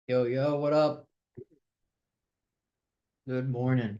Yo, yo, what up? Good morning.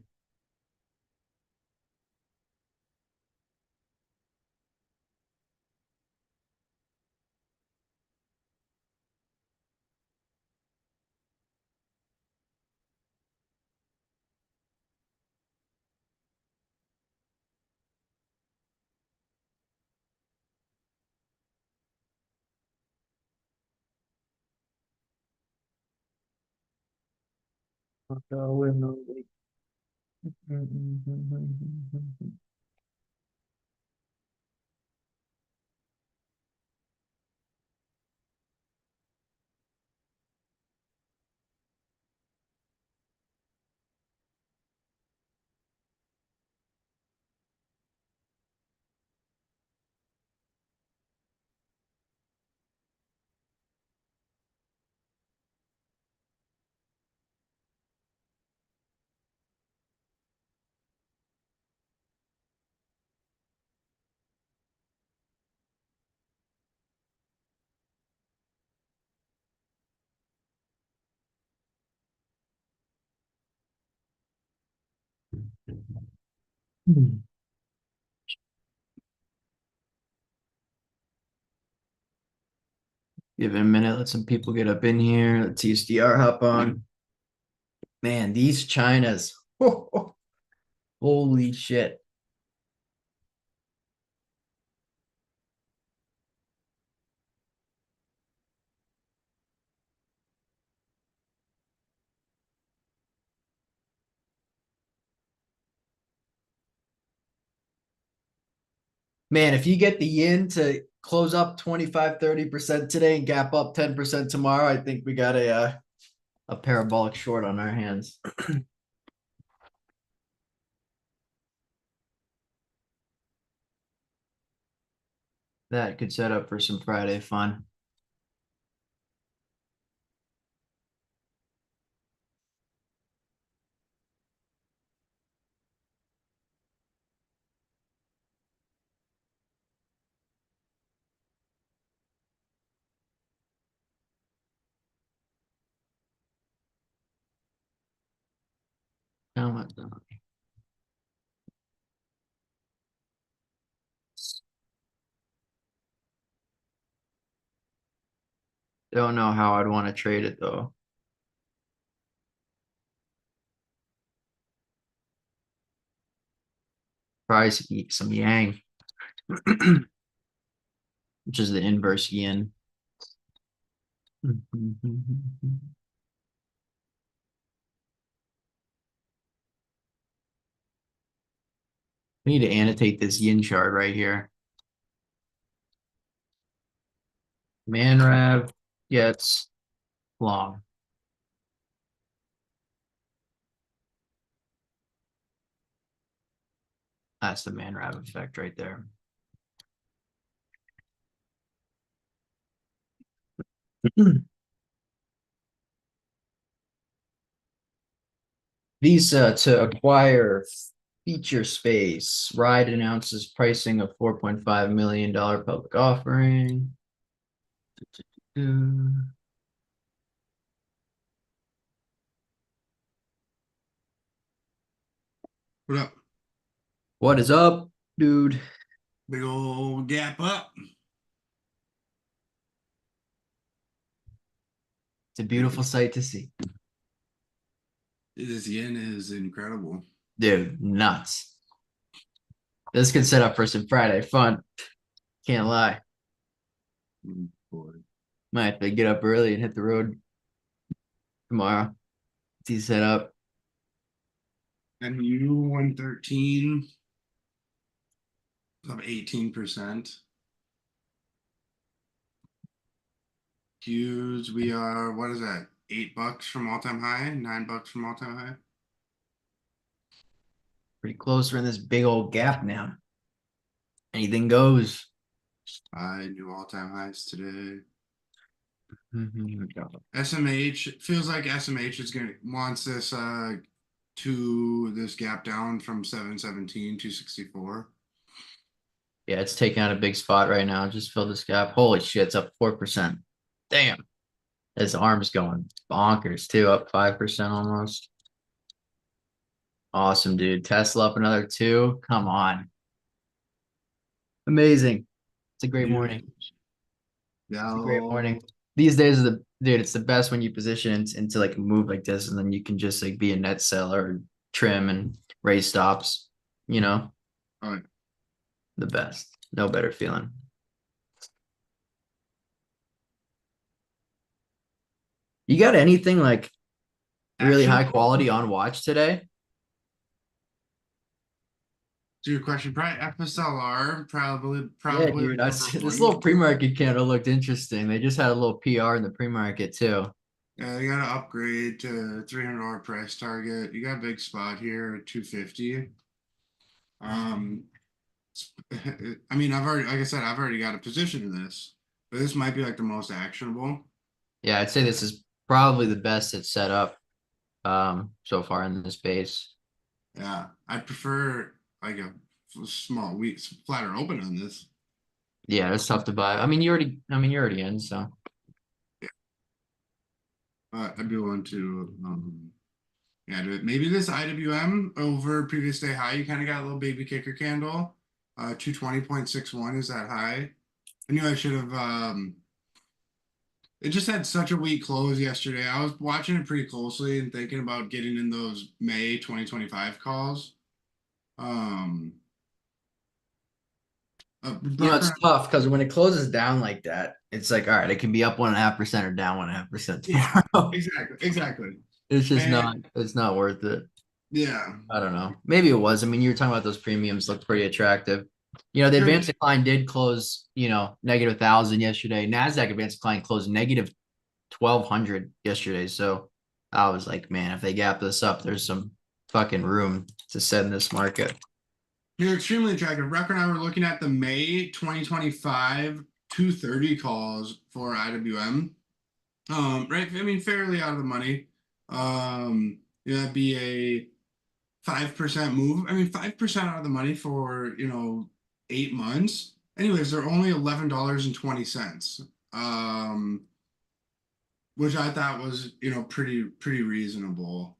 Give it a minute, let some people get up in here. Let TSDR hop on. Man, these Chinas. Holy shit. Man, if you get the yin to close up 25-30% today and gap up 10% tomorrow, I think we got a parabolic short on our hands. That could set up for some Friday fun. Don't know how I'd want to trade it though. Probably some yang, which is the inverse yin. We need to annotate this yin chart right here. Manrav gets long. That's the Manrav effect right there. Visa to acquire feature space. Ride announces pricing of $4.5 million public offering. What up? What is up, dude? Big old gap up. It's a beautiful sight to see. This yen is incredible. Dude, nuts. This could set up for some Friday fun. Can't lie. Boy. Might have to get up early and hit the road tomorrow. See set up. And you 113 up 18%. Qs, we are, what is that? $8 from all-time high, $9 from all-time high. Pretty close. We're in this big old gap now. Anything goes. I new all-time highs today. Mm-hmm. SMH feels like SMH is gonna wants this to this gap down from 717 to 64. Yeah, it's taking out a big spot right now. Just fill this gap. Holy shit, it's up 4%. Damn. His arm's going bonkers too, up 5% almost. Awesome, dude. Tesla up another two. Come on. Amazing. It's a great morning. Beautiful. It's a great Dell. morning. These days are the dude, it's the best when you position into like a move like this, and then you can just like be a net seller or trim and raise stops, you know, All right. the best. No better feeling. You got anything like really Action. high quality on watch today? To your question, probably FSLR, Yeah, probably dude. like I number see this one. little pre-market candle looked interesting. They just had a little PR in the pre-market too. Yeah, you gotta upgrade to $300 price target. You got a big spot here at 250. Um, I mean, I've already, like I said, I've already got a position in this, but this might be like the most actionable. Yeah, I'd say this is probably the best it's set up so far in the space. Yeah, I'd prefer like a small, weak, flatter open on this. Yeah, it's tough to buy. You're already in, so Yeah, I'd be willing to, yeah, do it. Maybe this IWM over previous day high. You kind of got a little baby kicker candle. 220.61 is that high. I knew I should have. It just had such a weak close yesterday. I was watching it pretty closely and thinking about getting in those May 2025 calls. Um, it's Brucker, tough because when it closes down like that, it's like, all right, it can be up 1.5% or down 1.5% yeah, tomorrow. exactly. It's just And not, it's not worth it. yeah, I don't know. Maybe it was. I mean, you were talking about those premiums look pretty attractive. The sure. advanced decline did close, negative 1,000 yesterday. NASDAQ advanced decline closed negative 1,200 yesterday. So I was like, man, if they gap this up, there's some fucking room to set in this market. You're extremely attractive. Rucker and I were looking at the May 2025 230 calls for IWM. Right. I mean, fairly out of the money. That'd be a 5% move. I mean, 5% out of the money for, 8 months. Anyways, they're only $11.20. Which I thought was, pretty reasonable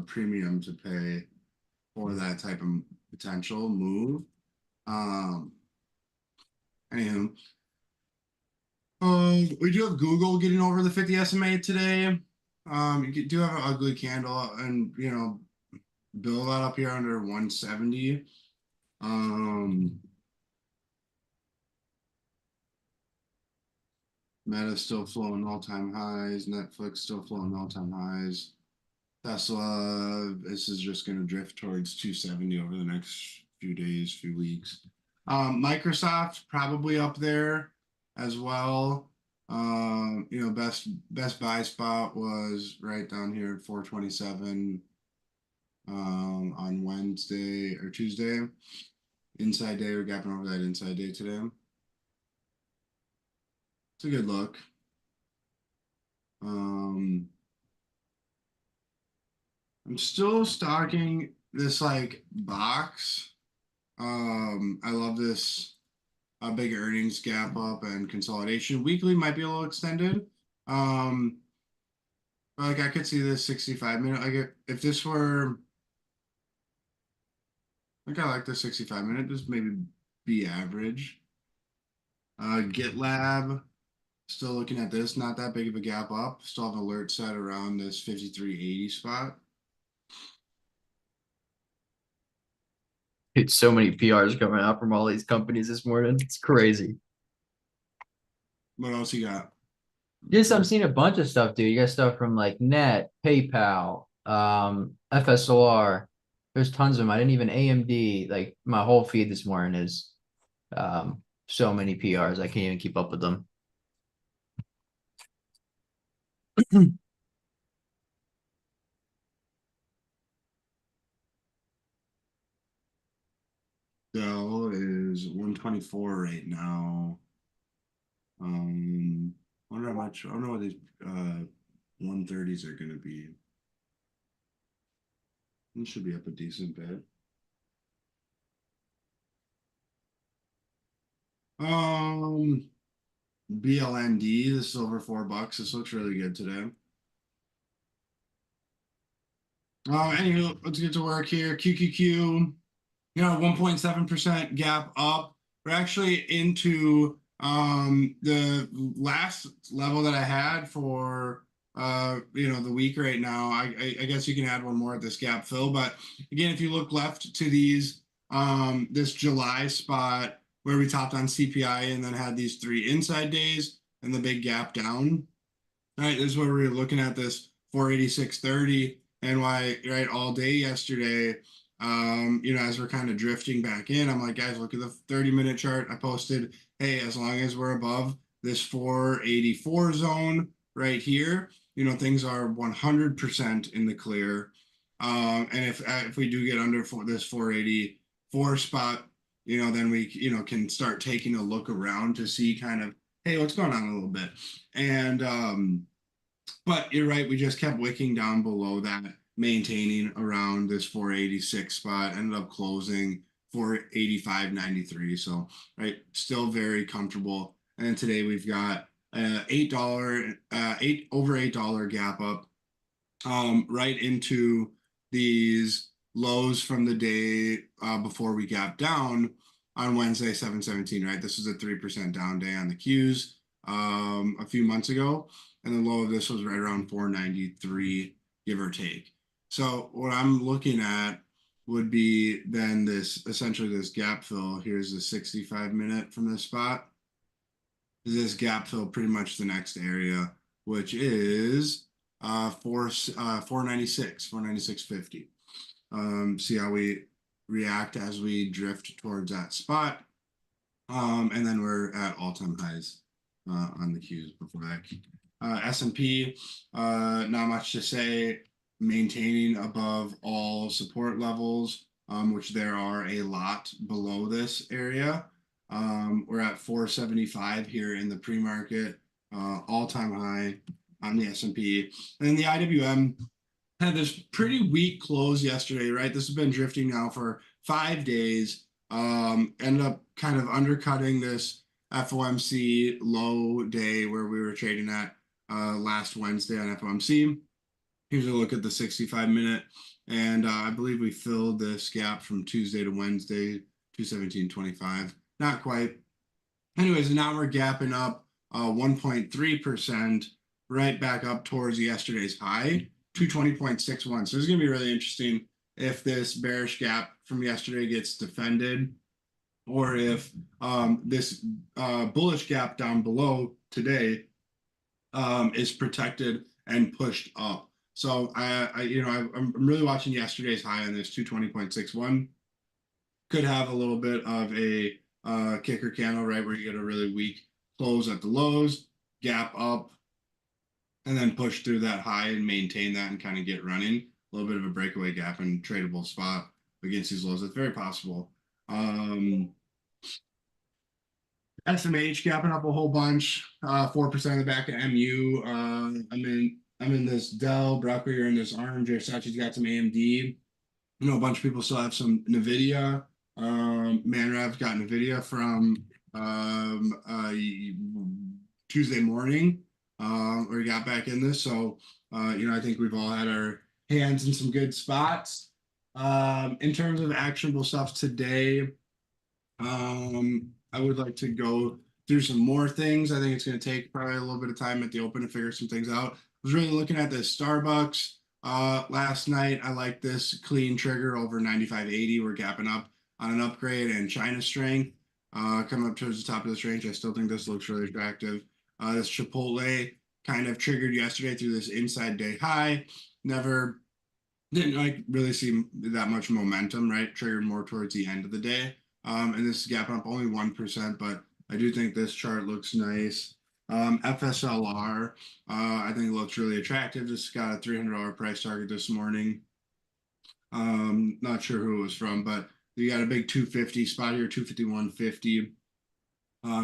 premium to pay for that type of potential move. Um, Anywho, we do have Google getting over the 50 SMA today. You do have an ugly candle and, build that up here under 170. Um, Meta's still flowing all-time highs. Netflix still flowing all-time highs. Tesla, this is just going to drift towards 270 over the next few days, few weeks. Microsoft probably up there as well. Best buy spot was right down here at 427 on Wednesday or Tuesday. Inside day, we're gapping over that inside day today. It's a good look. Um, I'm still stocking this like box. I love this big earnings gap up and consolidation. Weekly might be a little extended. Um, but, like I could see this 65-minute. Like if this were, like I like the 65-minute, just maybe be average. GitLab, still looking at this, not that big of a gap up. Still have alert set around this 5380 spot. It's so many PRs coming out from all these companies this morning. It's crazy. What else you got? Just I'm seeing a bunch of stuff, dude. You got stuff from like Net, PayPal, FSLR. There's tons of them. I didn't even AMD. Like my whole feed this morning is so many PRs. I can't even keep up with them. Dell is 124 right now. Wonder how much. I don't know what these 130s are gonna be. It should be up a decent bit. Um, BLND. This is over $4. This looks really good today. Anywho, let's get to work here. QQQ, 1.7% gap up. We're actually into the last level that I had for the week right now. I guess you can add one more at this gap fill, but again, if you look left to these this July spot where we topped on CPI and then had these three inside days and the big gap down. All right, this is where we were looking at this 486.30 and why right all day yesterday. As we're kind of drifting back in, I'm like, guys, look at the 30-minute chart. I posted, hey, as long as we're above this 484 zone right here, things are 100% in the clear. And if we do get under this 484 spot, then we can start taking a look around to see kind of, hey, what's going on a little bit. And but you're right, we just kept wicking down below that, maintaining around this 486 spot, ended up closing 485.93. So, right, still very comfortable. And then today we've got $8, $8 gap up, right into these lows from the day before we gap down on Wednesday, 7/17, right? This was a 3% down day on the Qs a few months ago. And the low of this was right around 493, give or take. So what I'm looking at would be then essentially this gap fill. Here's the 65-minute from this spot. This gap fill pretty much the next area, which is 496, 496.50. See how we react as we drift towards that spot. And then we're at all-time highs on the Qs before that. S&P, not much to say, maintaining above all support levels, which there are a lot below this area. We're at 475 here in the pre-market, all-time high on the S&P. And then the IWM had this pretty weak close yesterday, right? This has been drifting now for 5 days. Ended up kind of undercutting this FOMC low day where we were trading at last Wednesday on FOMC. Here's a look at the 65-minute. And I believe we filled this gap from Tuesday to Wednesday, 217.25. Not quite. Anyways, now we're gapping up 1.3% right back up towards yesterday's high, 220.61. So it's going to be really interesting if this bearish gap from yesterday gets defended, or if this bullish gap down below today is protected and pushed up. So I'm really watching yesterday's high on this 220.61. Could have a little bit of a kicker candle, right, where you get a really weak close at the lows, gap up, and then push through that high and maintain that and kind of get running. A little bit of a breakaway gap and tradable spot against these lows. It's very possible. SMH gapping up a whole bunch, 4% in the back of MU. I'm in this Dell, Broccoli, you're in this orange. Sachi's got some AMD. A bunch of people still have some NVIDIA. Manrav's got NVIDIA from Tuesday morning, where we got back in this. So, I think we've all had our hands in some good spots. In terms of actionable stuff today, I would like to go through some more things. I think it's going to take probably a little bit of time at the open to figure some things out. I was really looking at this Starbucks last night. I like this clean trigger over 95.80. We're gapping up on an upgrade, and China strength coming up towards the top of this range. I still think this looks really attractive. This Chipotle kind of triggered yesterday through this inside day high. Didn't really see that much momentum, right? Triggered more towards the end of the day. And this is gapping up only 1%, but I do think this chart looks nice. FSLR, I think looks really attractive. Just got a $300 price target this morning. Not sure who it was from, but you got a big 250 spot here, 251.50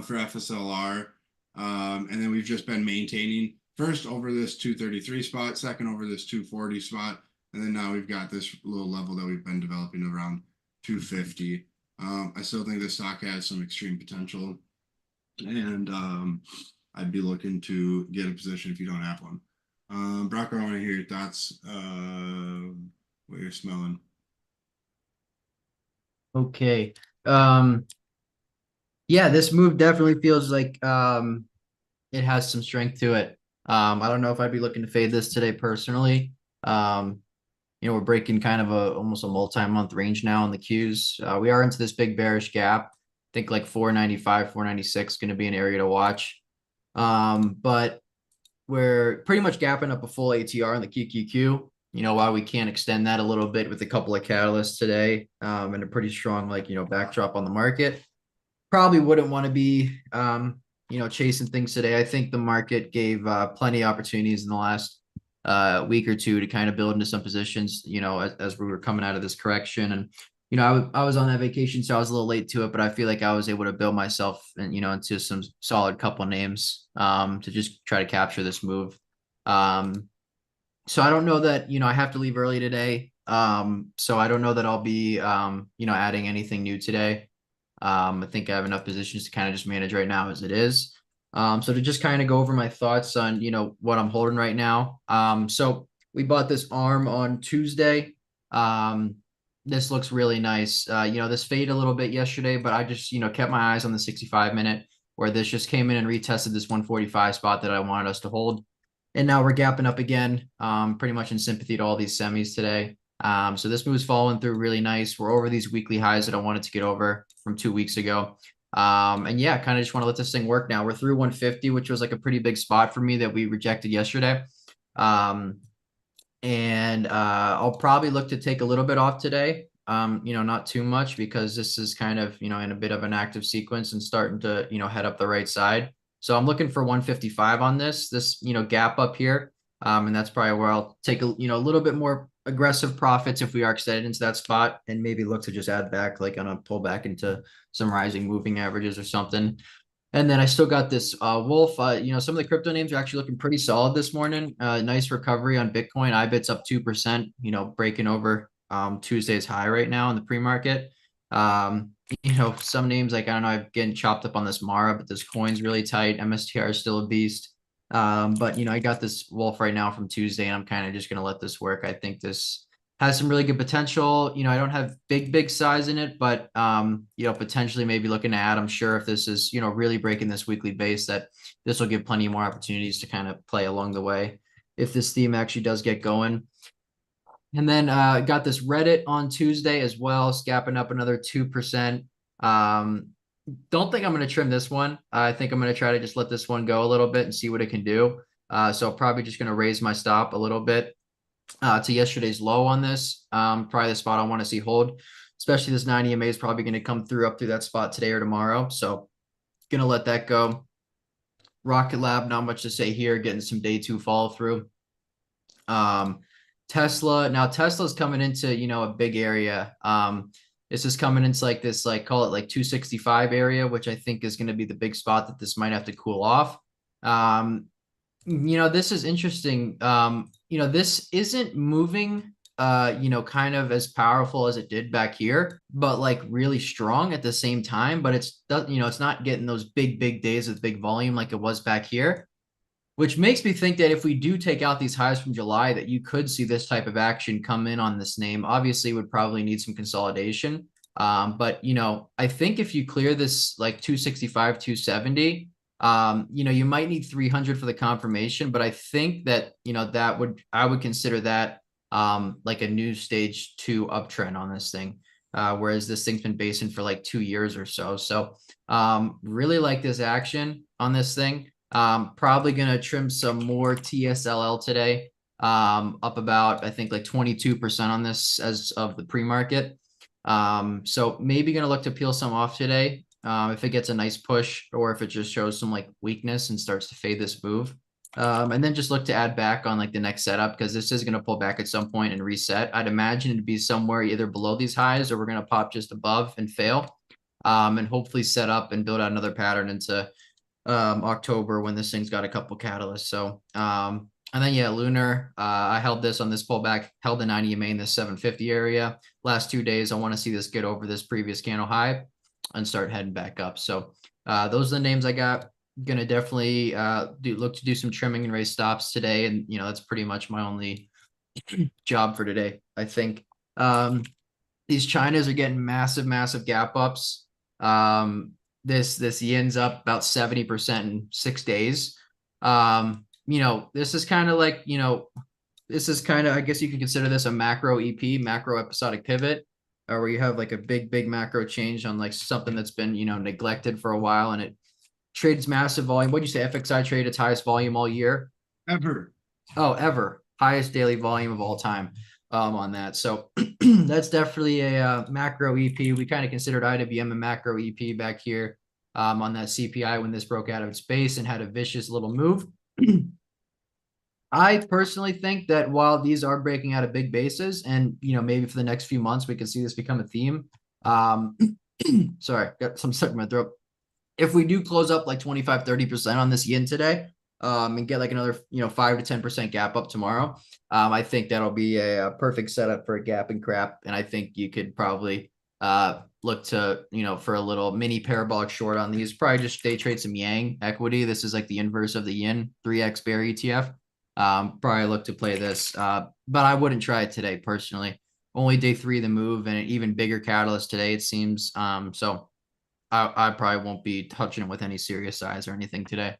for FSLR. And then we've just been maintaining first over this 233 spot, second over this 240 spot. And then now we've got this little level that we've been developing around 250. I still think this stock has some extreme potential. And I'd be looking to get a position if you don't have one. Brock, I want to hear your thoughts. What you're smelling. Okay. Um, yeah, this move definitely feels like it has some strength to it. I don't know if I'd be looking to fade this today personally. Um, we're breaking kind of a almost a multi-month range now on the Qs. We are into this big bearish gap. I think like 495, 496 going to be an area to watch. But we're pretty much gapping up a full ATR on the QQQ. While we can extend that a little bit with a couple of catalysts today, and a pretty strong backdrop on the market. Probably wouldn't want to be chasing things today. I think the market gave plenty of opportunities in the last week or two to kind of build into some positions, as we were coming out of this correction. And I was on that vacation, so I was a little late to it, but I feel like I was able to build myself and into some solid couple names to just try to capture this move. So I don't know that I have to leave early today. So I don't know that I'll be adding anything new today. I think I have enough positions to kind of just manage right now as it is. So to just kind of go over my thoughts on, what I'm holding right now. So we bought this arm on Tuesday. This looks really nice. This faded a little bit yesterday, but I just, kept my eyes on the 65-minute where this just came in and retested this 145 spot that I wanted us to hold. And now we're gapping up again, pretty much in sympathy to all these semis today. So this move's following through really nice. We're over these weekly highs that I wanted to get over from 2 weeks ago. And yeah, kind of just want to let this thing work now. We're through 150, which was like a pretty big spot for me that we rejected yesterday. And I'll probably look to take a little bit off today. Not too much because this is kind of, in a bit of an active sequence and starting to, head up the right side. So I'm looking for 155 on this, gap up here. And that's probably where I'll take a little bit more aggressive profits if we are extended into that spot and maybe look to just add back like on a pullback into some rising moving averages or something. And then I still got this Wolf. Some of the crypto names are actually looking pretty solid this morning. Nice recovery on Bitcoin. IBIT's up 2%, breaking over Tuesday's high right now in the pre-market. Some names like, I don't know, I'm getting chopped up on this Mara, but this coin's really tight. MSTR is still a beast. But I got this Wolf right now from Tuesday, and I'm kind of just going to let this work. I think this has some really good potential. I don't have big size in it, but potentially maybe looking to add. I'm sure if this is, really breaking this weekly base, that this will give plenty more opportunities to kind of play along the way if this theme actually does get going. And then got this Reddit on Tuesday as well, scapping up another 2%. Don't think I'm going to trim this one. I think I'm going to try to just let this one go a little bit and see what it can do. So probably just going to raise my stop a little bit to yesterday's low on this. Probably the spot I want to see hold, especially this 90 EMA is probably going to come through up through that spot today or tomorrow. So going to let that go. Rocket Lab, not much to say here, getting some day two follow through. Tesla, now Tesla's coming into, a big area. This is coming into like this, like call it like 265 area, which I think is going to be the big spot that this might have to cool off. This is interesting. This isn't moving, kind of as powerful as it did back here, but like really strong at the same time. But it's not getting those big days of big volume like it was back here, which makes me think that if we do take out these highs from July, that you could see this type of action come in on this name. Obviously, would probably need some consolidation. But I think if you clear this like 265, 270, you might need 300 for the confirmation, but I think that, I would consider that like a new stage 2 uptrend on this thing. Whereas this thing's been basing for like 2 years or so. So really like this action on this thing. Probably gonna trim some more TSLL today. Up about I think like 22% on this as of the pre-market. So maybe gonna look to peel some off today. If it gets a nice push or if it just shows some like weakness and starts to fade this move. And then just look to add back on like the next setup because this is going to pull back at some point and reset. I'd imagine it'd be somewhere either below these highs or we're going to pop just above and fail. And hopefully set up and build out another pattern into October when this thing's got a couple catalysts. So and then yeah, Lunar, I held this on this pullback, held the 90 EMA in this 750 area. Last 2 days, I want to see this get over this previous candle high and start heading back up. So those are the names I got. gonna definitely look to do some trimming and raise stops today, and that's pretty much my only job for today. I think these Chinas are getting massive, massive gap ups. Um, this yin's up about 70% in 6 days. This is kind of like, this is kind of, I guess you could consider this a macro EP, macro episodic pivot, where you have like a big, big macro change on like something that's been, neglected for a while, and it trades massive volume. What'd you say? FXI traded its highest volume all year? Ever. Oh, ever. Highest daily volume of all time on that. So that's definitely a macro EP. We kind of considered IWM a macro EP back here on that CPI when this broke out of its base and had a vicious little move. I personally think that while these are breaking out of big bases, and maybe for the next few months we could see this become a theme. Um, sorry, got some stuck in my throat. If we do close up like 25-30% on this yin today, and get like another 5 to 10% gap up tomorrow, I think that'll be a perfect setup for a gap and crap. And I think you could probably look to for a little mini parabolic short on these. Probably just day trade some yang equity. This is like the inverse of the yin 3x bear ETF. Probably look to play this, but I wouldn't try it today personally. Only day three of the move, and an even bigger catalyst today it seems. So I probably won't be touching it with any serious size or anything today.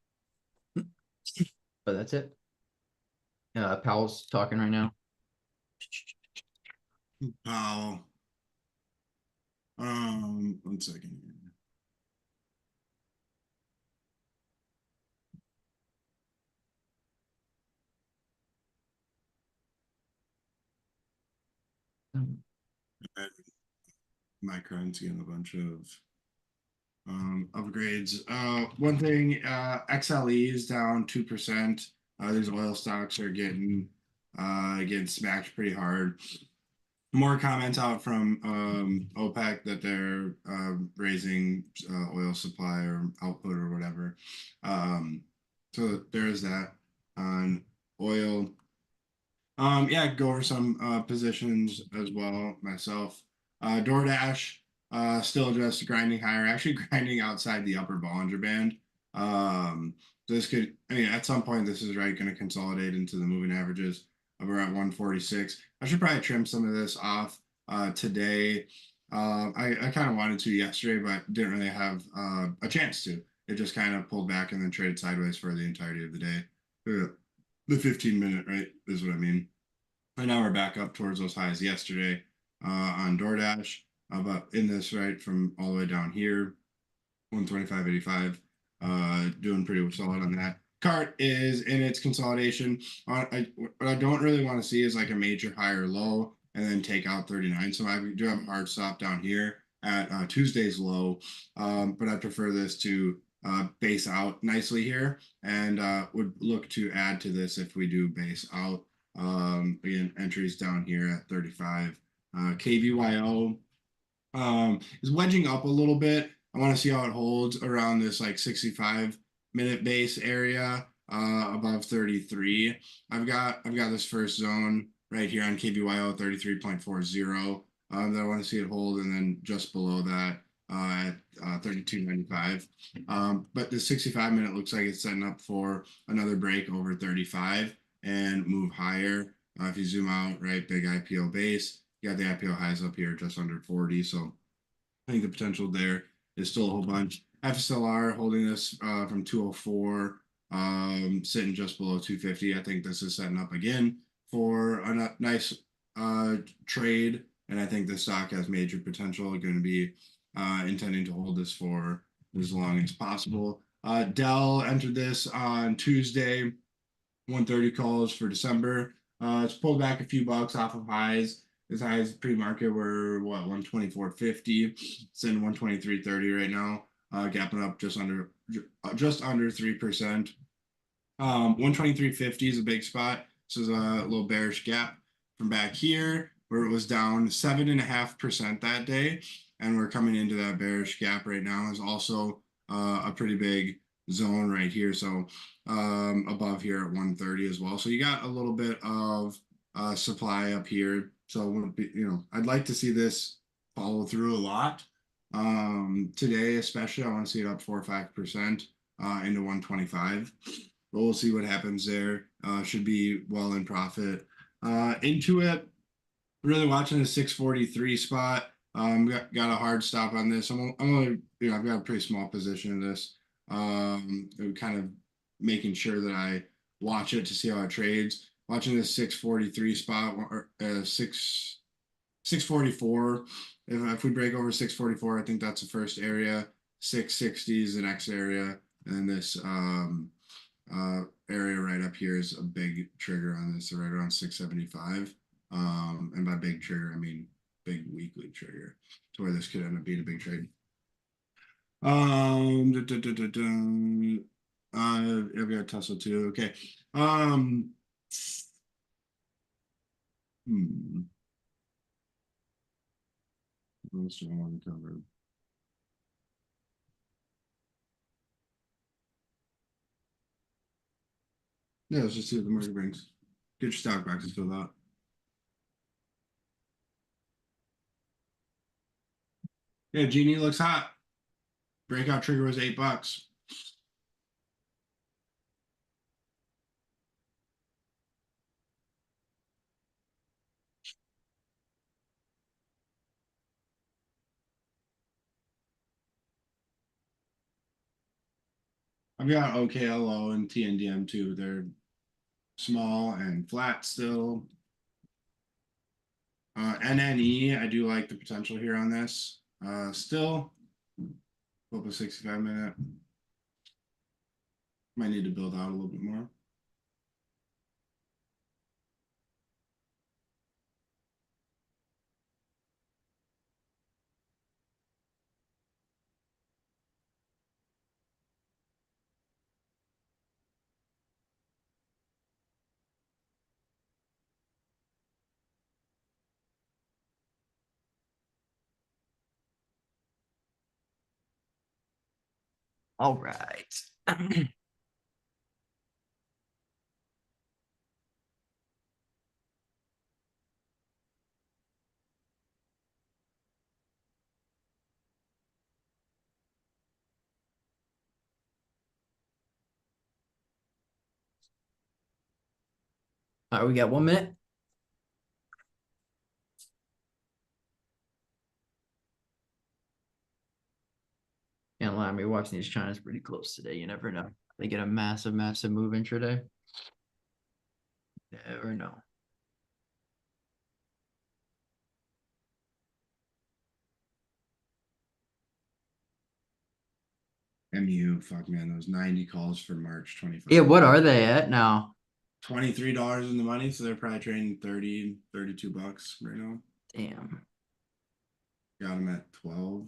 But that's it. Powell's talking right now. Powell. 1 second here. And Micron's getting a bunch of upgrades. One thing, XLE is down 2%. These oil stocks are getting smacked pretty hard. More comments out from OPEC that they're raising oil supply or output or whatever. So there's that on oil. Yeah, go over some positions as well myself. DoorDash still just grinding higher, actually grinding outside the upper Bollinger Band. This could, I mean, at some point, this is right going to consolidate into the moving averages. We're at 146. I should probably trim some of this off today. I kind of wanted to yesterday, but didn't really have a chance to. It just kind of pulled back and then traded sideways for the entirety of the day. The 15-minute, right, is what I mean. And now we're back up towards those highs yesterday on DoorDash. But in this, right, from all the way down here, 125.85, doing pretty solid on that. Cart is in its consolidation. What I don't really want to see is like a major higher low and then take out 39. So I do have a hard stop down here at Tuesday's low, but I prefer this to base out nicely here and would look to add to this if we do base out. Again, entries down here at 35. KVYO is wedging up a little bit. I want to see how it holds around this like 65-minute base area above 33. I've got this first zone right here on KBYO 33.40 that I want to see it hold, and then just below that at 32.95. But the 65-minute looks like it's setting up for another break over 35 and move higher. If you zoom out, right, big IPO base, you got the IPO highs up here just under 40. So I think the potential there is still a whole bunch. FSLR holding this from 204, sitting just below 250. I think this is setting up again for a nice trade. And I think the stock has major potential. Going to be intending to hold this for as long as possible. Dell entered this on Tuesday, 130 calls for December. It's pulled back a few bucks off of highs. Its highs pre-market were what 124.50. It's in 123.30 right now. Gapping up just under 3%. 123.50 is a big spot. This is a little bearish gap from back here where it was down 7.5% that day, and we're coming into that bearish gap right now. Is also a pretty big zone right here. So above here at 130 as well. So you got a little bit of supply up here. So it wouldn't be, I'd like to see this follow through a lot. Today, especially, I want to see it up 4 or 5%. into 125. But we'll see what happens there. Should be well in profit. Into it, really watching the 643 spot. Got a hard stop on this. I'm only, I've got a pretty small position in this. Kind of making sure that I watch it to see how it trades. Watching this 643 spot or 644. If we break over 644, I think that's the first area. 660 is the next area, and this area right up here is a big trigger on this, right around 675. And by big trigger, I mean big weekly trigger, to where this could end up being a big trade. Da, da, da, da, da. I've got Tesla too. Okay. Hmm. What else do I want to cover? Yeah, let's just see what the market brings. Get your stock boxes filled out. Yeah, Genie looks hot. Breakout trigger was $8. I've got OKLO and TNDM too. They're small and flat still. NNE, I do like the potential here on this. Still, up a 65 minute. Might need to build out a little bit more. All right. All right, we got 1 minute. Can't lie, me watching these China's pretty close today. You never know. They get a massive, massive move intraday. Never know. MU, fuck man, those 90 calls for March 25. Yeah, what are they at now? $23 in the money, so they're probably trading 30, $32 right now. Damn. Got them at 12.